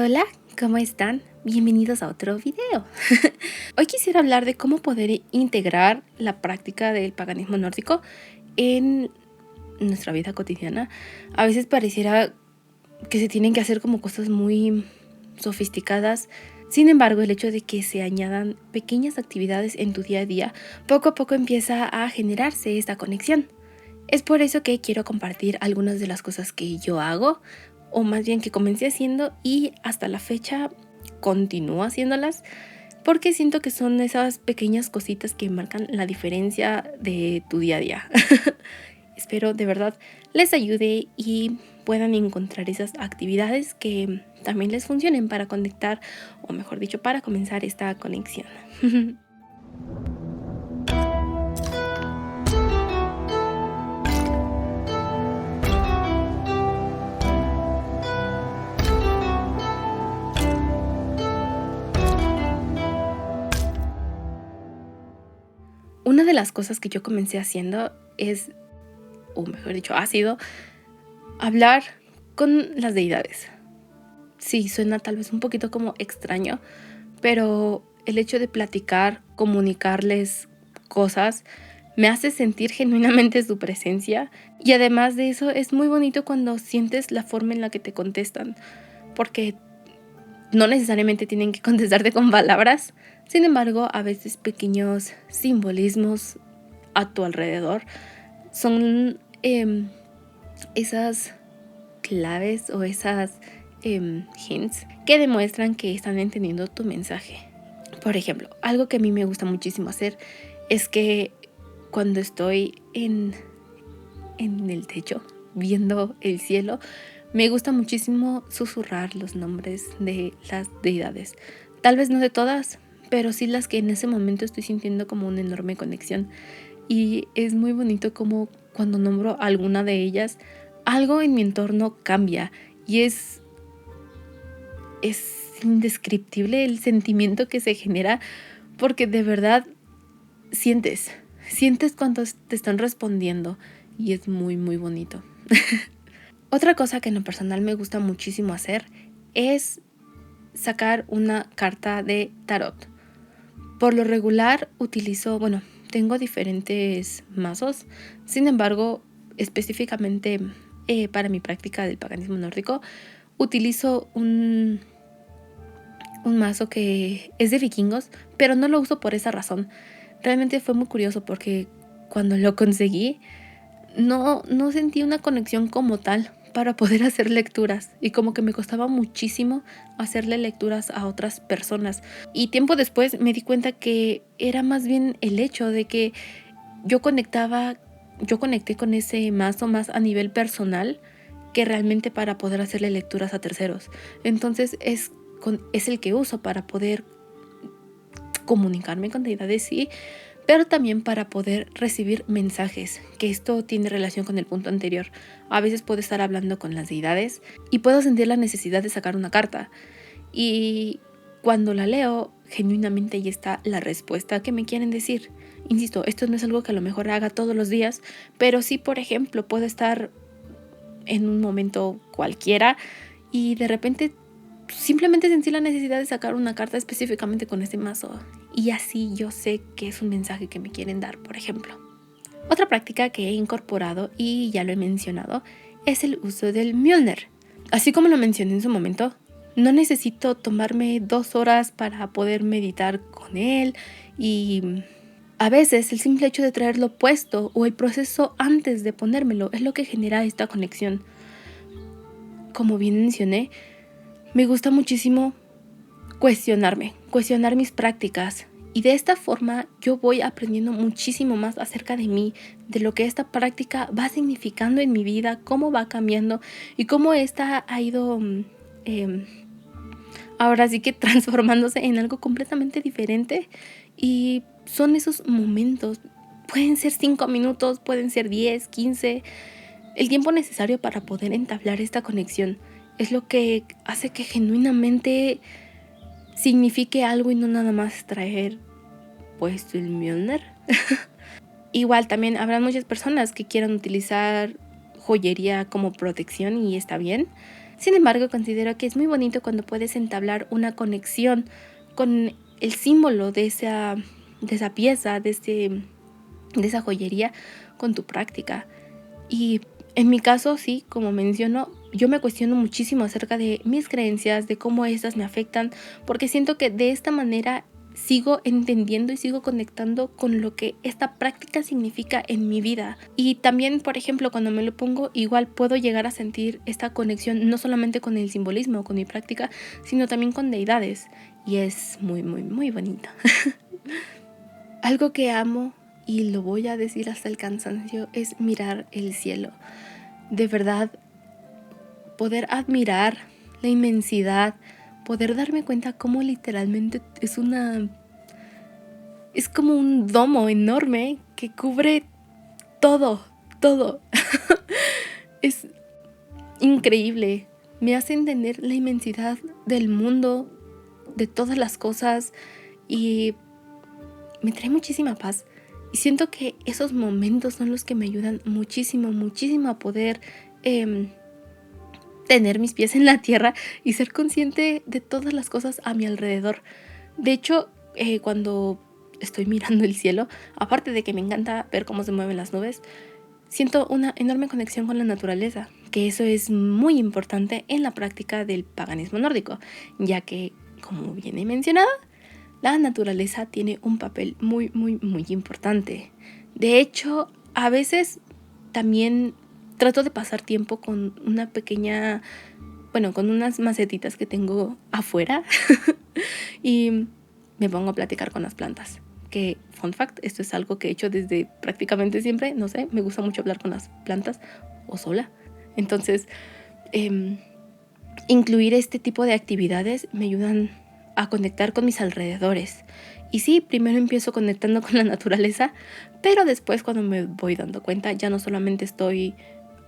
Hola, ¿cómo están? Bienvenidos a otro video. Hoy quisiera hablar de cómo poder integrar la práctica del paganismo nórdico en nuestra vida cotidiana. A veces pareciera que se tienen que hacer como cosas muy sofisticadas. Sin embargo, el hecho de que se añadan pequeñas actividades en tu día a día, poco a poco empieza a generarse esta conexión. Es por eso que quiero compartir algunas de las cosas que yo hago, o más bien que comencé haciendo y hasta la fecha continúo haciéndolas, porque siento que son esas pequeñas cositas que marcan la diferencia de tu día a día. Espero de verdad les ayude y puedan encontrar esas actividades que también les funcionen para conectar, o mejor dicho, para comenzar esta conexión. Una de las cosas que yo comencé haciendo es, o mejor dicho, ha sido hablar con las deidades. Sí, suena tal vez un poquito como extraño, pero el hecho de platicar, comunicarles cosas, me hace sentir genuinamente su presencia. Y además de eso, es muy bonito cuando sientes la forma en la que te contestan, porque no necesariamente tienen que contestarte con palabras. Sin embargo, a veces pequeños simbolismos a tu alrededor son esas claves o esas hints que demuestran que están entendiendo tu mensaje. Por ejemplo, algo que a mí me gusta muchísimo hacer es que cuando estoy en el techo viendo el cielo, me gusta muchísimo susurrar los nombres de las deidades. Tal vez no de todas, pero sí las que en ese momento estoy sintiendo como una enorme conexión. Y es muy bonito como cuando nombro alguna de ellas, algo en mi entorno cambia y es indescriptible el sentimiento que se genera, porque de verdad sientes cuando te están respondiendo y es muy muy bonito. Otra cosa que en lo personal me gusta muchísimo hacer es sacar una carta de tarot. Por lo regular utilizo, tengo diferentes mazos. Sin embargo, específicamente para mi práctica del paganismo nórdico, utilizo un mazo que es de vikingos, pero no lo uso por esa razón. Realmente fue muy curioso porque cuando lo conseguí, no sentí una conexión como tal para poder hacer lecturas, y como que me costaba muchísimo hacerle lecturas a otras personas. Y tiempo después me di cuenta que era más bien el hecho de que yo conecté con ese mazo más a nivel personal que realmente para poder hacerle lecturas a terceros. Entonces es el que uso para poder comunicarme con deidades, sí, pero también para poder recibir mensajes, que esto tiene relación con el punto anterior. A veces puedo estar hablando con las deidades y puedo sentir la necesidad de sacar una carta, y cuando la leo, genuinamente ahí está la respuesta que me quieren decir. Insisto, esto no es algo que a lo mejor haga todos los días, pero sí, por ejemplo, puedo estar en un momento cualquiera y de repente simplemente sentí la necesidad de sacar una carta específicamente con este mazo, y así yo sé que es un mensaje que me quieren dar, por ejemplo. Otra práctica que he incorporado, y ya lo he mencionado, es el uso del Mjolnir. Así como lo mencioné en su momento, no necesito tomarme 2 horas para poder meditar con él, y a veces el simple hecho de traerlo puesto o el proceso antes de ponérmelo es lo que genera esta conexión. Como bien mencioné, me gusta muchísimo cuestionar mis prácticas, y de esta forma yo voy aprendiendo muchísimo más acerca de mí, de lo que esta práctica va significando en mi vida, cómo va cambiando y cómo esta ha ido ahora sí que transformándose en algo completamente diferente. Y son esos momentos, pueden ser 5 minutos, pueden ser 10, 15, el tiempo necesario para poder entablar esta conexión es lo que hace que genuinamente signifique algo y no nada más traer puesto el Mjolnir. Igual también habrá muchas personas que quieran utilizar joyería como protección, y está bien. Sin embargo, considero que es muy bonito cuando puedes entablar una conexión con el símbolo de esa pieza, de esa joyería, con tu práctica. Y en mi caso, sí, como menciono, yo me cuestiono muchísimo acerca de mis creencias, de cómo estas me afectan, porque siento que de esta manera sigo entendiendo y sigo conectando con lo que esta práctica significa en mi vida. Y también, por ejemplo, cuando me lo pongo, igual puedo llegar a sentir esta conexión no solamente con el simbolismo, con mi práctica, sino también con deidades. Y es muy, muy, muy bonito. Algo que amo, y lo voy a decir hasta el cansancio, es mirar el cielo. De verdad, poder admirar la inmensidad, poder darme cuenta cómo literalmente es como un domo enorme que cubre todo. Es increíble. Me hace entender la inmensidad del mundo, de todas las cosas, y me trae muchísima paz. Y siento que esos momentos son los que me ayudan muchísimo a poder tener mis pies en la tierra y ser consciente de todas las cosas a mi alrededor. De hecho, cuando estoy mirando el cielo, aparte de que me encanta ver cómo se mueven las nubes, siento una enorme conexión con la naturaleza, que eso es muy importante en la práctica del paganismo nórdico, ya que, como bien he mencionado, la naturaleza tiene un papel muy, muy, muy importante. De hecho, a veces también trato de pasar tiempo con con unas macetitas que tengo afuera y me pongo a platicar con las plantas. Que, fun fact, esto es algo que he hecho desde prácticamente siempre, no sé, me gusta mucho hablar con las plantas o sola. Entonces, incluir este tipo de actividades me ayudan a conectar con mis alrededores. Y sí, primero empiezo conectando con la naturaleza, pero después, cuando me voy dando cuenta, ya no solamente estoy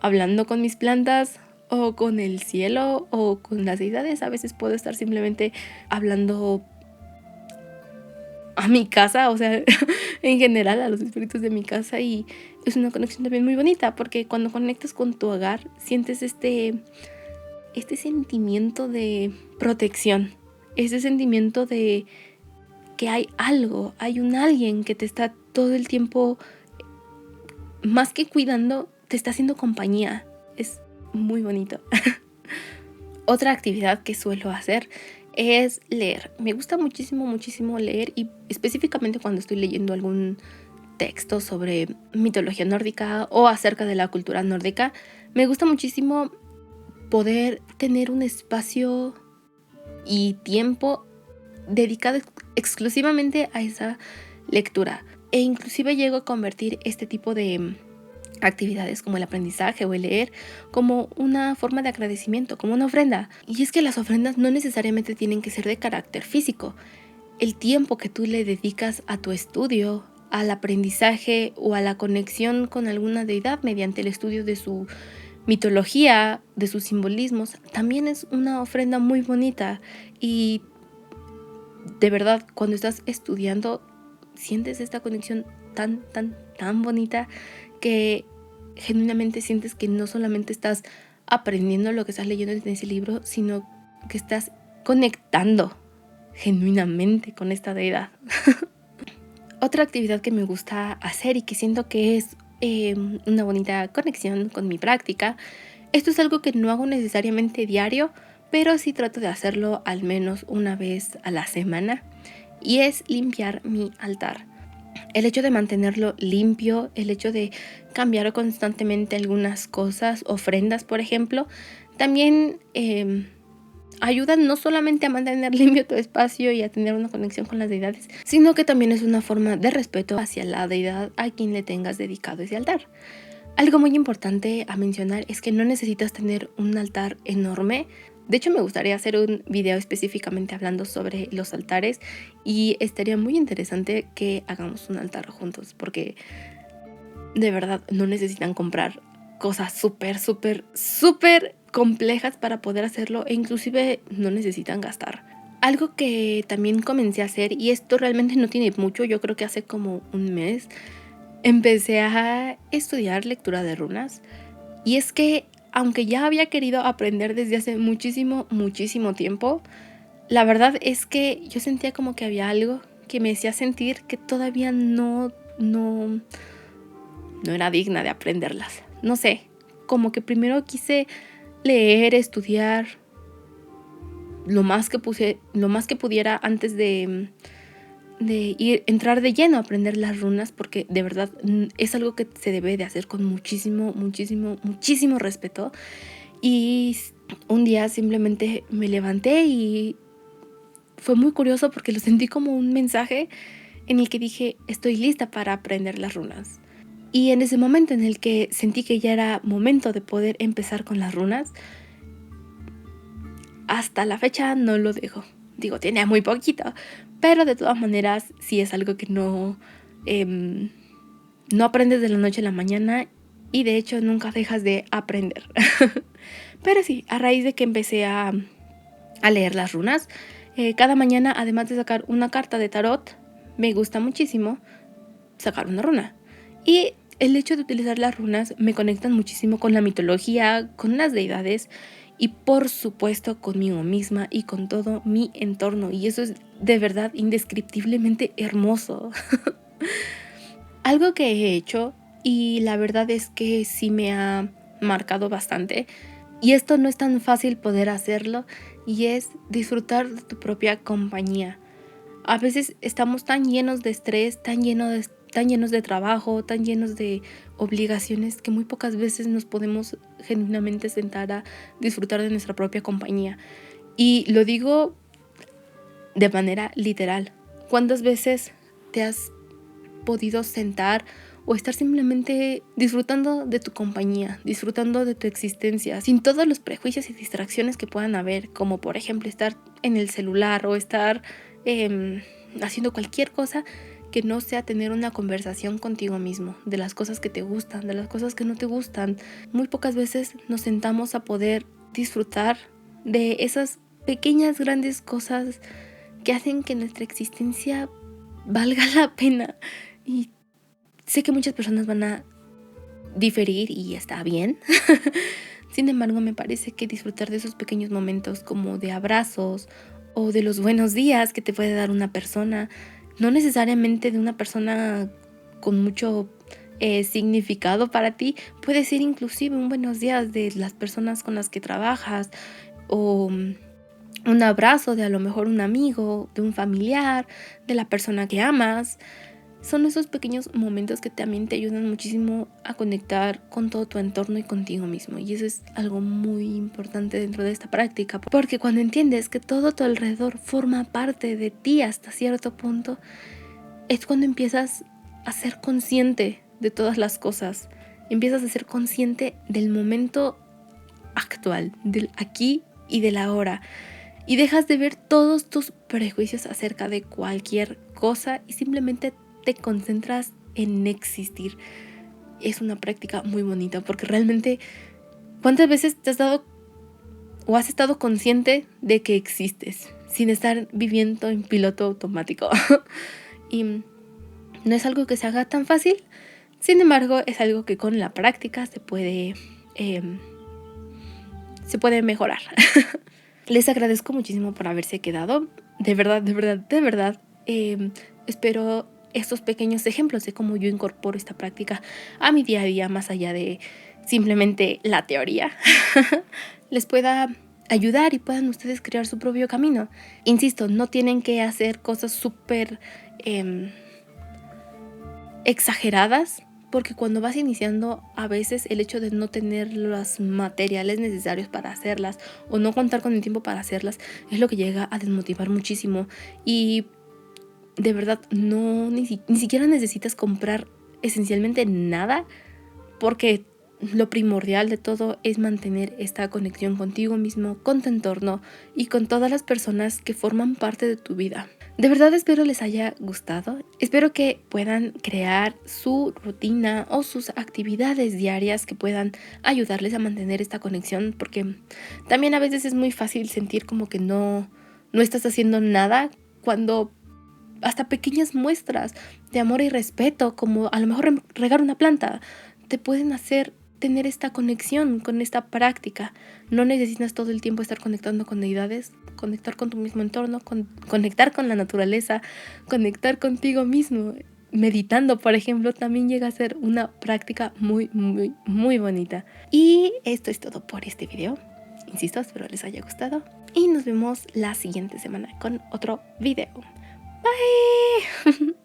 hablando con mis plantas o con el cielo o con las deidades, a veces puedo estar simplemente hablando a mi casa, o sea, en general a los espíritus de mi casa, y es una conexión también muy bonita, porque cuando conectas con tu hogar sientes este sentimiento de protección, ese sentimiento de que hay un alguien que te está todo el tiempo, más que cuidando, te está haciendo compañía. Es muy bonito. Otra actividad que suelo hacer es leer. Me gusta muchísimo leer, y específicamente cuando estoy leyendo algún texto sobre mitología nórdica o acerca de la cultura nórdica, me gusta muchísimo poder tener un espacio y tiempo dedicado exclusivamente a esa lectura. E inclusive llego a convertir este tipo de actividades, como el aprendizaje o el leer, como una forma de agradecimiento, como una ofrenda. Y es que las ofrendas no necesariamente tienen que ser de carácter físico. El tiempo que tú le dedicas a tu estudio, al aprendizaje o a la conexión con alguna deidad mediante el estudio de su mitología, de sus simbolismos, también es una ofrenda muy bonita. Y de verdad, cuando estás estudiando, sientes esta conexión tan bonita, que genuinamente sientes que no solamente estás aprendiendo lo que estás leyendo en ese libro, sino que estás conectando genuinamente con esta deidad. Otra actividad que me gusta hacer y que siento que es una bonita conexión con mi práctica, esto es algo que no hago necesariamente diario, pero sí trato de hacerlo al menos una vez a la semana, y es limpiar mi altar. El hecho de mantenerlo limpio, el hecho de cambiar constantemente algunas cosas, ofrendas por ejemplo, también ayudan no solamente a mantener limpio tu espacio y a tener una conexión con las deidades, sino que también es una forma de respeto hacia la deidad a quien le tengas dedicado ese altar. Algo muy importante a mencionar es que no necesitas tener un altar enorme. De hecho, me gustaría hacer un video específicamente hablando sobre los altares, y estaría muy interesante que hagamos un altar juntos, porque de verdad no necesitan comprar cosas súper complejas para poder hacerlo, e inclusive no necesitan gastar. Algo que también comencé a hacer, y esto realmente no tiene mucho, yo creo que hace como un mes, empecé a estudiar lectura de runas. Y es que aunque ya había querido aprender desde hace muchísimo, muchísimo tiempo, la verdad es que yo sentía como que había algo que me hacía sentir que todavía no era digna de aprenderlas. No sé, como que primero quise leer, estudiar lo más que pudiera antes de entrar de lleno a aprender las runas, porque de verdad es algo que se debe de hacer con muchísimo, muchísimo, muchísimo respeto. Y un día simplemente me levanté y fue muy curioso porque lo sentí como un mensaje en el que dije, estoy lista para aprender las runas. Y en ese momento en el que sentí que ya era momento de poder empezar con las runas, hasta la fecha no lo dejo. Digo, tiene muy poquito, pero de todas maneras sí es algo que no aprendes de la noche a la mañana y de hecho nunca dejas de aprender. Pero sí, a raíz de que empecé a leer las runas, cada mañana, además de sacar una carta de tarot, me gusta muchísimo sacar una runa. Y el hecho de utilizar las runas me conectan muchísimo con la mitología, con las deidades y por supuesto conmigo misma y con todo mi entorno. Y eso es de verdad indescriptiblemente hermoso. Algo que he hecho y la verdad es que sí me ha marcado bastante, y esto no es tan fácil poder hacerlo, y es disfrutar de tu propia compañía. A veces estamos tan llenos de estrés, tan llenos de trabajo, tan llenos de obligaciones, que muy pocas veces nos podemos genuinamente sentar a disfrutar de nuestra propia compañía. Y lo digo de manera literal. ¿Cuántas veces te has podido sentar o estar simplemente disfrutando de tu compañía, disfrutando de tu existencia, sin todos los prejuicios y distracciones que puedan haber, como por ejemplo estar en el celular o estar haciendo cualquier cosa que no sea tener una conversación contigo mismo, de las cosas que te gustan, de las cosas que no te gustan? Muy pocas veces nos sentamos a poder disfrutar de esas pequeñas, grandes cosas que hacen que nuestra existencia valga la pena. Y sé que muchas personas van a diferir y está bien. Sin embargo, me parece que disfrutar de esos pequeños momentos como de abrazos o de los buenos días que te puede dar una persona, no necesariamente de una persona con mucho significado para ti, puede ser inclusive un buenos días de las personas con las que trabajas, o un abrazo de a lo mejor un amigo, de un familiar, de la persona que amas. Son esos pequeños momentos que también te ayudan muchísimo a conectar con todo tu entorno y contigo mismo. Y eso es algo muy importante dentro de esta práctica, porque cuando entiendes que todo a tu alrededor forma parte de ti hasta cierto punto, es cuando empiezas a ser consciente de todas las cosas. Empiezas a ser consciente del momento actual, del aquí y del ahora. Y dejas de ver todos tus prejuicios acerca de cualquier cosa y simplemente te concentras en existir. Es una práctica muy bonita porque realmente, ¿cuántas veces te has dado o has estado consciente de que existes sin estar viviendo en piloto automático? Y no es algo que se haga tan fácil. Sin embargo, es algo que con la práctica se puede mejorar. Les agradezco muchísimo por haberse quedado. De verdad, de verdad, de verdad. Espero estos pequeños ejemplos de cómo yo incorporo esta práctica a mi día a día, más allá de simplemente la teoría, les pueda ayudar y puedan ustedes crear su propio camino. Insisto, no tienen que hacer cosas súper exageradas, porque cuando vas iniciando, a veces el hecho de no tener los materiales necesarios para hacerlas o no contar con el tiempo para hacerlas es lo que llega a desmotivar muchísimo. Y de verdad ni siquiera necesitas comprar esencialmente nada, porque lo primordial de todo es mantener esta conexión contigo mismo, con tu entorno y con todas las personas que forman parte de tu vida. De verdad espero les haya gustado. Espero que puedan crear su rutina o sus actividades diarias que puedan ayudarles a mantener esta conexión, porque también a veces es muy fácil sentir como que no estás haciendo nada, cuando hasta pequeñas muestras de amor y respeto, como a lo mejor regar una planta, te tener esta conexión con esta práctica. No necesitas todo el tiempo estar conectando con deidades, conectar con tu mismo entorno, conectar con la naturaleza, conectar contigo mismo. Meditando, por ejemplo, también llega a ser una práctica muy, muy, muy bonita. Y esto es todo por este video. Insisto, espero les haya gustado. Y nos vemos la siguiente semana con otro video. Bye.